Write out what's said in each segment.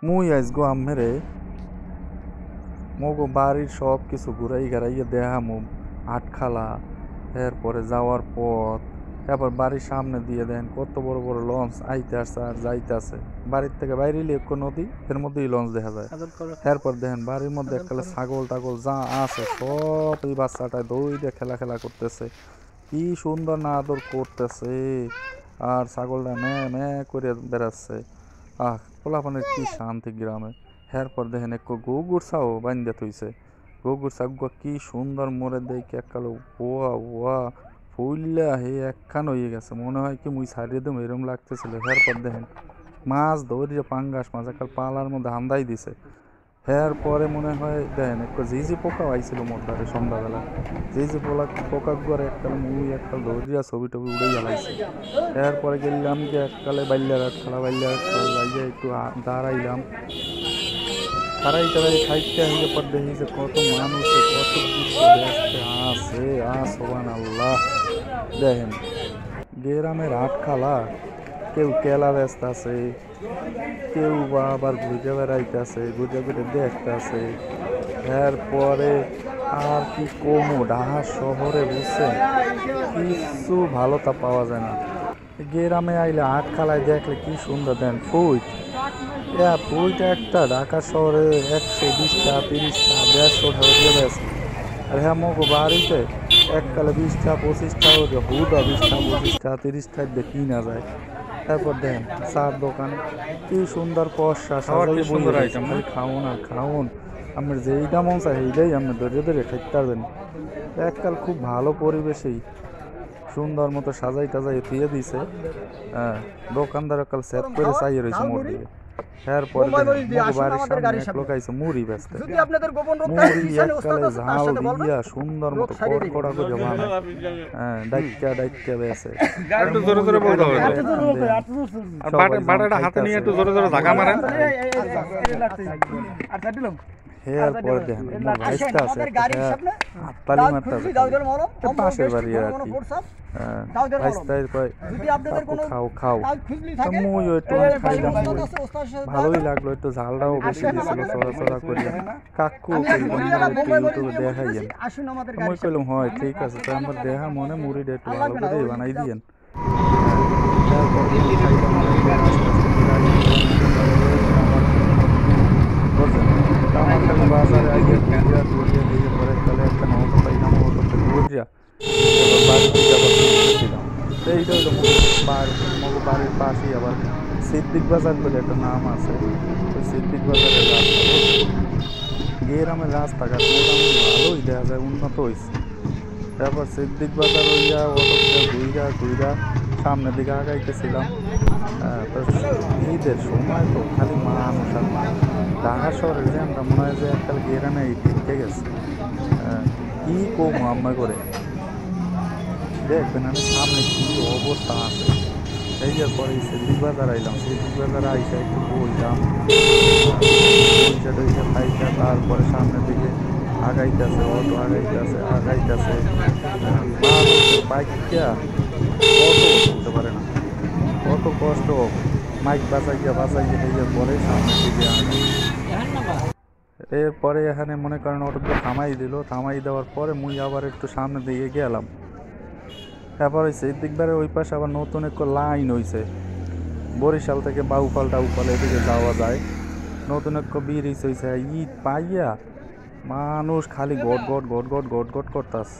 মুই আইসগো আম্মেরে মগো বাড়ির সব কিছু ঘুরাই ঘারাইয়ে দেখামু। আটখালা, এরপরে যাওয়ার পথ, এরপর বাড়ির সামনে দিয়ে দেন কত বড় বড় লঞ্চ আইতে আসছে আর যাইতে আছে। বাড়ির থেকে বাইরে এক নদী, এর মধ্যেই লঞ্চ দেখা যায়। এরপর দেখেন বাড়ির মধ্যে একটা ছাগল টাগল যা আছে সব এই বাচ্চাটায় দৌড়ে খেলা খেলা করতেছে। কি সুন্দর না আদর করতেছে, আর ছাগলটা মে মে করে বেড়াচ্ছে। পোলাপানের কি শান্তি গ্রামে। এরপর দেখেন এক গরুর ছাও বান্ধে থইছে। গরুর ছাগল কি সুন্দর মোড়ে দেখে এককালে ওয়া ওয়া ফুললা হে একখান হয়ে গেছে, মনে হয় কি মুই ছাড়িয়ে দেবো এরকম লাগতেছিল। এরপর দেখেন মাছ ধরে পাঙ্গাস মাছ একাল পালার মধ্যে হান্দাই দিছে। পরে মনে হয় দেখেন একটু ঝিঝি পোকাও আইছিল মোর ধারে সন্ধ্যাবেলা। ঝিঝি পোকা গুয়ার এককাল মুই এককাল ধরিয়া ছবি টবি উড়ে জ্বালাইছে। এরপরে গেলাম যে এককালে বাইল্যারাট খেলা যাইয়া একটু দাঁড়াইলাম। তারাই খাইতে আসলে পর দেখি যে কত মানুষ কত কিছু ব্যস্ত আছে। সোবান আল্লাহ। দেখেন গ্রামের আটখালা, কেউ কেলা ব্যস্ত আছে, কেউ বা আবার ঘুরে বেড়াইতেছে, ঘুরে ঘুরে দেখতেছে। এরপরে আর কি কমু, ঢাকা শহরে বুঝছেন কিছু ভালো তা পাওয়া যায় না। গ্রামে আইলে আটখালায় দেখলে কি সুন্দর দেন ফুট। ফুইটা একটা ঢাকা শহরে 120টা 30টা 150টা হয়ে গেছে। আর হ্যাঁ মগো বাড়িতে এককালে 20টা 25টা হুদা 20টা 25টা 30টা দেখি না যায়। তারপর দেন চার দোকানে কি সুন্দর পশা সাজাই খালি খাওন আর খাওন। আমার যেইটা মন চাই সেইটাই আপনি ধরে ধরে খাইতে পারবেন। এককাল খুব ভালো পরিবেশেই সুন্দর মতো সাজাই টাজাই দিয়ে দিছে। দোকানদার কাল সেট করে চাইয়ে রয়েছে মোর দিকে। এরপরে বাড়ির সামনে এক লোক আইছে মুড়ি বেচতে। মুড়ি এককালে ঝাল দিয়া সুন্দর মতো কড়কড়া করে বানায়। ডাইক্কা ডাইক্কা বেচে। একটু জোরে জোরে বলতে হবে, বাটাটা হাতে নিয়ে একটু জোরে জোরে ধাক্কা মারেন। এরপরে দেখেন মোর ভাইস্তা আছে হাততালি মারতেছে পাশের বাড়ি আর কি। ভাইস্তায় কয় খাও খাও। মুই একটু খাইলাম, ভালোই লাগলো, একটু ঝালটাও বেশি দিয়েছিল চড়া চড়া করিয়া। কাকু ইউটিউবে দেখাইয়েন। মুই কইলাম হয় ঠিক আছে, তো আমার দেখা মনে মুড়িটা একটু ভালো করে বানাই দিয়েন। বাজারে আইয়া ঘুরিয়া ঘুরিয়া দিয়ে পরে তাহলে একটা নৌকা পাইলাম, নৌকাতে ঘুরিয়া এবার বাড়ির দিকে আবার ফিরতেছিলাম। এইটা হলো মগো বাড়ির পাশেই আবার সিদ্দিক বাজার বলে একটা নাম আছে। ওই সিদ্দিক বাজারের রাস্তা গ্রামের রাস্তাঘাট মোটামুটি ভালোই দেখা যায়, উন্নত হয়েছে। তারপর সিদ্দিক বাজার হইয়া অটোটা ঘুইরা ঘুইরা সামনের দিকে আগাইতেছিলাম। ঈদের সময় তো খালি মানুষ আর মানুষ। ঢাকা শহরের যে আমরা মনে হয় যে এককাল গ্রামে ঢুকে গেছে। কি কম আমরা করে দেখবেন আমি সামনে কি অবস্থা আছে। এই যে পরে সিদ্দিক বাজার আইলাম, সিদ্দিক বাজার আইসা একটু বললাম খাইটা। তারপরে সামনের দিকে আগাইতেছে অটো আগাইতেছে মানুষের বাইকটা অটো চলতে পারে না, কত কষ্ট। মাইক বাজাইয়া এই পরে সামনের দিকে আগে। এরপরে এখানে মনে করেন অটোটা থামাই দিল, থামাই দেওয়ার পরে মুই আবার একটু সামনের দিকে গেলাম। তারপর হয়েছে দিকবারে ওই পাশে আবার নতুন একটা লাইন হয়েছে, বরিশাল থেকে বাউফাল টাউফাল এদিকে যাওয়া যায়। নতুন একটা ব্রিজ হয়েছে, ঈদ পাইয়া মানুষ খালি goat goat goat goat goat goat করতেছে।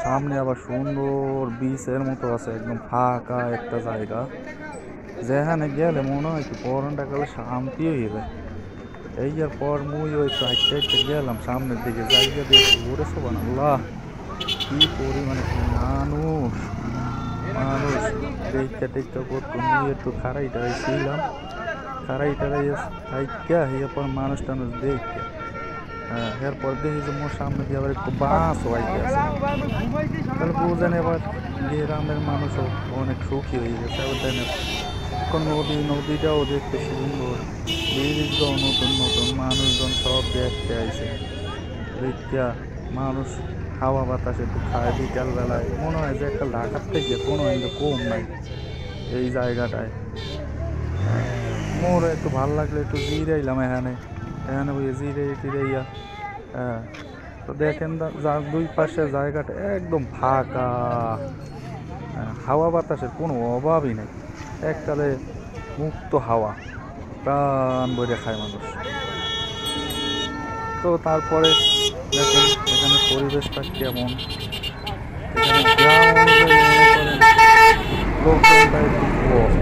সামনে আবার সুন্দর বিচের মতো আছে, একদম ফাঁকা একটা জায়গা, যেখানে গেলে মনে হয় কি পরনটা গেলে শান্তি হয়ে যায়। এই আর পর মুই ওই সাইডে গেলাম সামনের দিকে, জায়গা দেখে ঘুরে সোবান আল্লাহ কি পরিমাণে মানুষ মানুষ দেখতে টেকতে করতো। মুই একটু খারাই ছিলাম, খারাই এরপর মানুষ টানুষ দেখতে। এরপর দেখি যে মোর সামনে দিয়ে আবার একটু বাস হইতে আছে। তাহলে বুঝেন এবার গ্রামের মানুষও অনেক সুখী হয়ে গেছে। এখন নদীটাও দেখতে সুন্দর, ব্রিজটাও নতুন নতুন, মানুষজন সব দেখতে আইছে। দেখতে মানুষ হাওয়া বাতাস একটু খায় বিকাল বেলায়, মনে হয় যে একটা ঢাকার থেকে কোনো কম নাই এই জায়গাটায়। মোর একটু ভাল লাগলে একটু জিরাইলাম এখানে এখানে ওই জিরাই টিরাইয়া। হ্যাঁ, তো দেখেন যা দুই পাশে জায়গাটা একদম ফাঁকা। হাওয়া বাতাসের কোনো অভাবই নেই, এককালে মুক্ত হাওয়া, প্রাণ ভরে খায় মানুষ। তো তারপরে দেখেন এখানে পরিবেশটা কেমন। এখানে গ্রাম অনুযায়ী মনে করেন লোকজনটা একটু কম।